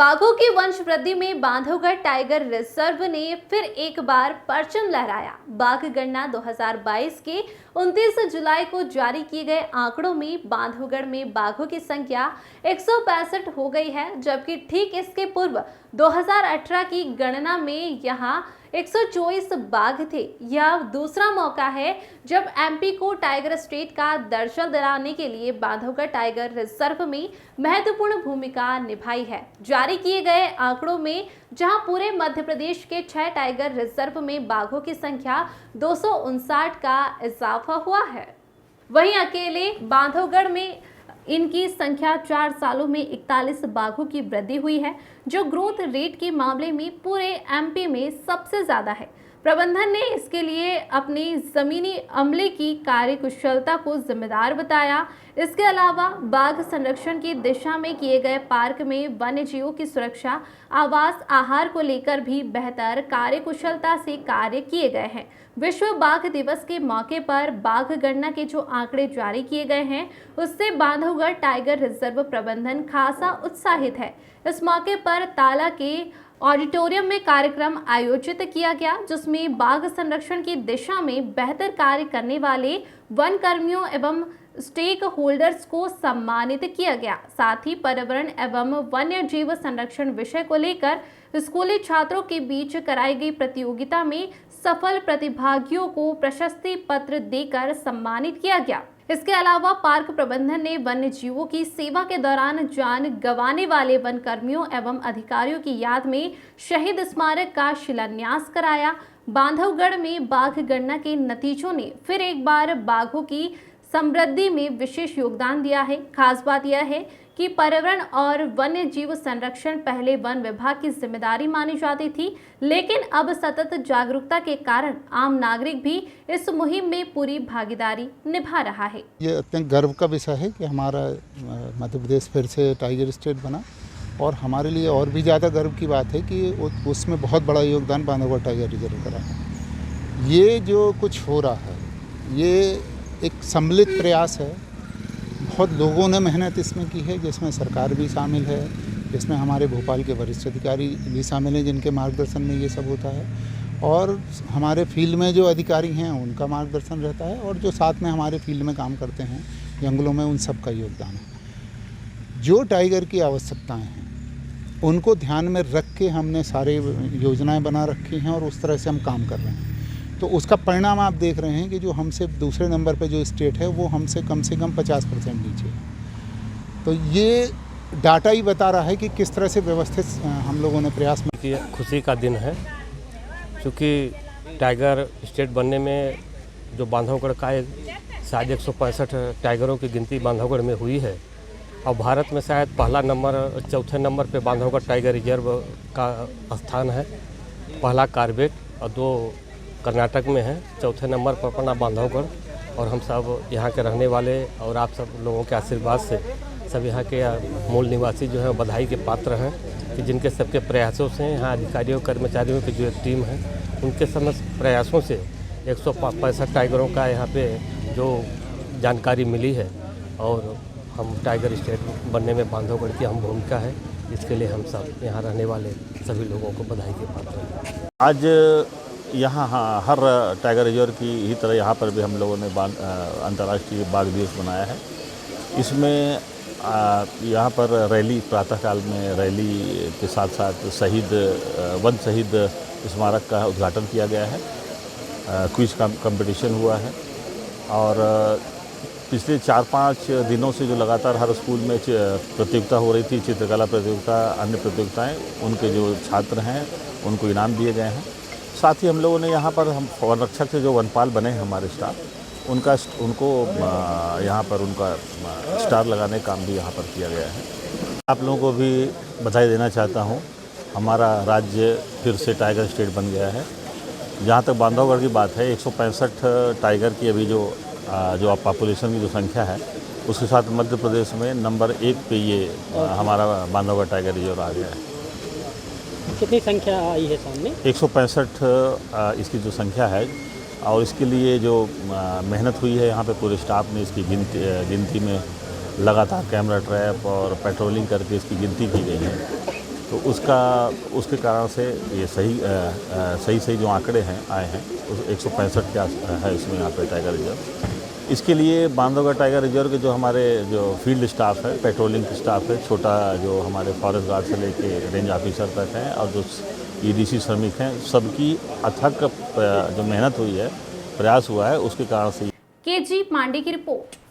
बाघों की वंश वृद्धि में बांधवगढ़ टाइगर रिजर्व ने फिर एक बार परचम लहराया। बाघ गणना 2022 के 29 जुलाई को जारी किए गए आंकड़ों में बांधवगढ़ में बाघों की संख्या 165 हो गई है, जबकि ठीक इसके पूर्व 2018 की गणना में यहां 124 बाघ थे। यह दूसरा मौका है जब एमपी को टाइगर स्टेट का दर्जा दिलाने के लिए बांधवगढ़ टाइगर रिजर्व में महत्वपूर्ण भूमिका निभाई है। जारी किए गए आंकड़ों में जहां पूरे मध्य प्रदेश के 6 टाइगर रिजर्व में बाघों की संख्या 259 का इजाफा हुआ है, वहीं अकेले बांधवगढ़ में इनकी संख्या 4 सालों में 41 बाघों की वृद्धि हुई है, जो ग्रोथ रेट के मामले में पूरे एमपी में सबसे ज्यादा है। प्रबंधन ने इसके लिए अपनी जमीनी अमले की कार्यकुशलता को जिम्मेदार बताया। इसके अलावा बाघ संरक्षण की दिशा में किए गए पार्क में वन्य जीवों की सुरक्षा, आवास, आहार को लेकर भी बेहतर कार्यकुशलता से कार्य किए गए हैं। विश्व बाघ दिवस के मौके पर बाघ गणना के जो आंकड़े जारी किए गए हैं, उससे बांधवगढ़ टाइगर रिजर्व प्रबंधन खासा उत्साहित है। इस मौके पर ताला के ऑडिटोरियम में कार्यक्रम आयोजित किया गया, जिसमें बाघ संरक्षण की दिशा में बेहतर कार्य करने वाले वन कर्मियों एवं स्टेक होल्डर्स को सम्मानित किया गया। साथ ही पर्यावरण एवं वन्य जीव संरक्षण विषय को लेकर स्कूली छात्रों के बीच कराई गई प्रतियोगिता में सफल प्रतिभागियों को प्रशस्ति पत्र देकर सम्मानित किया गया। इसके अलावा पार्क प्रबंधन ने वन्य जीवों की सेवा के दौरान जान गंवाने वाले वन कर्मियों एवं अधिकारियों की याद में शहीद स्मारक का शिलान्यास कराया। बांधवगढ़ में बाघ गणना के नतीजों ने फिर एक बार बाघों की समृद्धि में विशेष योगदान दिया है। खास बात यह है कि पर्यावरण और वन्य जीव संरक्षण पहले वन विभाग की जिम्मेदारी मानी जाती थी, लेकिन अब सतत जागरूकता के कारण आम नागरिक भी इस मुहिम में पूरी भागीदारी निभा रहा है। ये अत्यंत गर्व का विषय है कि हमारा मध्य प्रदेश फिर से टाइगर स्टेट बना, और हमारे लिए और भी ज़्यादा गर्व की बात है कि उसमें बहुत बड़ा योगदान बांधवगढ़ टाइगर रिजर्व का है। ये जो कुछ हो रहा है, ये एक सम्मिलित प्रयास है। बहुत लोगों ने मेहनत इसमें की है, जिसमें सरकार भी शामिल है, जिसमें हमारे भोपाल के वरिष्ठ अधिकारी भी शामिल हैं, जिनके मार्गदर्शन में ये सब होता है, और हमारे फील्ड में जो अधिकारी हैं उनका मार्गदर्शन रहता है, और जो साथ में हमारे फील्ड में काम करते हैं जंगलों में, उन सब का योगदान है। जो टाइगर की आवश्यकताएँ हैं उनको ध्यान में रख के हमने सारे योजनाएँ बना रखी हैं, और उस तरह से हम काम कर रहे हैं। तो उसका परिणाम आप देख रहे हैं कि जो हमसे दूसरे नंबर पे जो स्टेट है वो हमसे कम 50% नीचे है। तो ये डाटा ही बता रहा है कि किस तरह से व्यवस्थित हम लोगों ने प्रयास किया। खुशी का दिन है, क्योंकि टाइगर स्टेट बनने में जो बांधवगढ़ का शायद 165 टाइगरों की गिनती बांधवगढ़ में हुई है, और भारत में शायद पहला नंबर, चौथे नंबर पे बांधवगढ़ टाइगर रिजर्व का स्थान है। पहला कार्बेट और 2 कर्नाटक में है, चौथे नंबर पर अपना बांधवगढ़। और हम सब यहाँ के रहने वाले और आप सब लोगों के आशीर्वाद से सब यहाँ के मूल निवासी जो हैं बधाई के पात्र हैं, कि जिनके सबके प्रयासों से यहाँ अधिकारियों कर्मचारियों की जो एक टीम है, उनके समस्त प्रयासों से 165 टाइगरों का यहाँ पे जो जानकारी मिली है, और हम टाइगर स्टेट बनने में बांधवगढ़ की अहम भूमिका है। इसके लिए हम सब यहाँ रहने वाले सभी लोगों को बधाई के पात्र हैं। आज यहाँ हर टाइगर रिजर्व की ही तरह यहाँ पर भी हम लोगों ने अंतर्राष्ट्रीय बाघ दिवस मनाया है। इसमें यहाँ पर रैली, प्रातःकाल में रैली के साथ साथ वन शहीद स्मारक का उद्घाटन किया गया है। क्विज कंपटीशन हुआ है, और पिछले 4-5 दिनों से जो लगातार हर स्कूल में प्रतियोगिता हो रही थी, चित्रकला प्रतियोगिता, अन्य प्रतियोगिताएँ, उनके जो छात्र हैं उनको इनाम दिए गए हैं। साथ ही हम लोगों ने यहाँ पर हम वन रक्षक से जो वनपाल बने हैं हमारे स्टाफ, उनको यहाँ पर उनका स्टार लगाने का काम भी यहाँ पर किया गया है। आप लोगों को भी बधाई देना चाहता हूँ। हमारा राज्य फिर से टाइगर स्टेट बन गया है। जहाँ तक बांधवगढ़ की बात है, 165 टाइगर की अभी जो पॉपुलेशन की जो संख्या है, उसके साथ मध्य प्रदेश में नंबर 1 पे ये हमारा बांधवगढ़ टाइगर रिजर्व आ गया है। कितनी संख्या आई है सामने? 165 इसकी जो संख्या है, और इसके लिए जो मेहनत हुई है यहाँ पे पूरे स्टाफ ने, इसकी गिनती में लगातार कैमरा ट्रैप और पेट्रोलिंग करके इसकी गिनती की गई है। तो उसके कारण से ये सही जो आंकड़े हैं आए हैं उस 165 क्या है इसमें यहाँ पे टाइगर रिजर्व। इसके लिए बांधवगढ़ टाइगर रिजर्व के जो हमारे जो फील्ड स्टाफ है, पेट्रोलिंग स्टाफ है, छोटा जो हमारे फॉरेस्ट गार्ड से लेके रेंज ऑफिसर तक हैं और जो ईडीसी श्रमिक हैं, सबकी अथक जो मेहनत हुई है, प्रयास हुआ है, उसके कारण से केजी पांडे की रिपोर्ट।